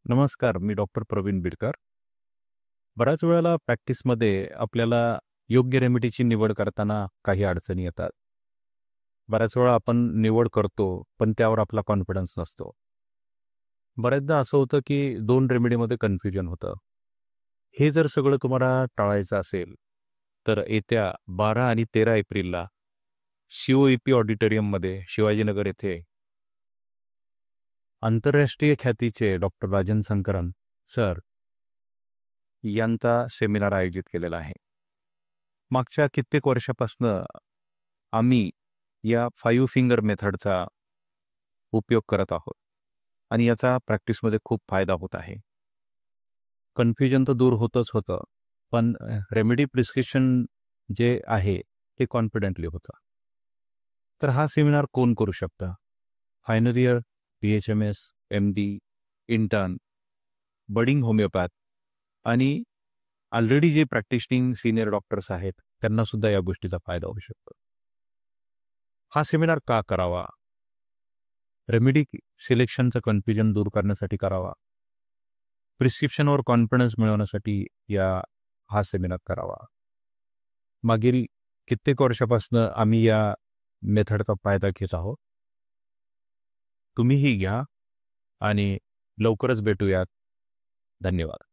नमस्कार, मी डॉक्टर प्रवीण बिडकर. बऱ्याच वेळेला प्रॅक्टिसमध्ये आपल्याला योग्य रेमेडीची निवड करताना काही अडचणी येतात. बऱ्याच वेळा आपण निवड करतो, पण त्यावर आपला कॉन्फिडन्स नसतो. बऱ्याचदा असं होतं की 2 रेमेडीमध्ये कन्फ्युजन होतं. हे जर सगळं तुम्हाला टाळायचं असेल, तर येत्या 12 आणि 13 एप्रिलला शिव-ई-पी ऑडिटोरियममध्ये शिवाजीनगर येथे आंतरराष्ट्रीय ख्यातीचे डॉक्टर राजन शंकरन सर यांचा सेमिनार आयोजित केलेला आहे. मागच्या कित्येक वर्षापासनं आम्ही या 5 फिंगर मेथडचा उपयोग करत आहोत आणि याचा प्रॅक्टिसमध्ये खूप फायदा होत आहे. कन्फ्युजन तर दूर होतच होतं, पण रेमेडी प्रिस्क्रिप्शन जे आहे ते कॉन्फिडेंटली होतं. तर हा सेमिनार कोण करू शकतं? Final year, P-H-M-S, MD, intern, budding homeopath आणि ऑलरेडी जे प्रॅक्टिशनिंग सीनियर डॉक्टर्स आहेत, त्यांना सुद्धा या गोष्टीचा फायदा होऊ शकतो. हा सेमिनार का करावा? रेमेडी सिलेक्शनचं कन्फ्युजन दूर करण्यासाठी करावा. प्रिस्क्रिप्शनवर कॉन्फिडन्स मिळवण्यासाठी हा सेमिनार करावा. मागील कित्येक वर्षापासून आम्ही या मेथडचा फायदा घेत आहोत. तुम्हीही घ्या आणि लवकरच भेटूयात. धन्यवाद.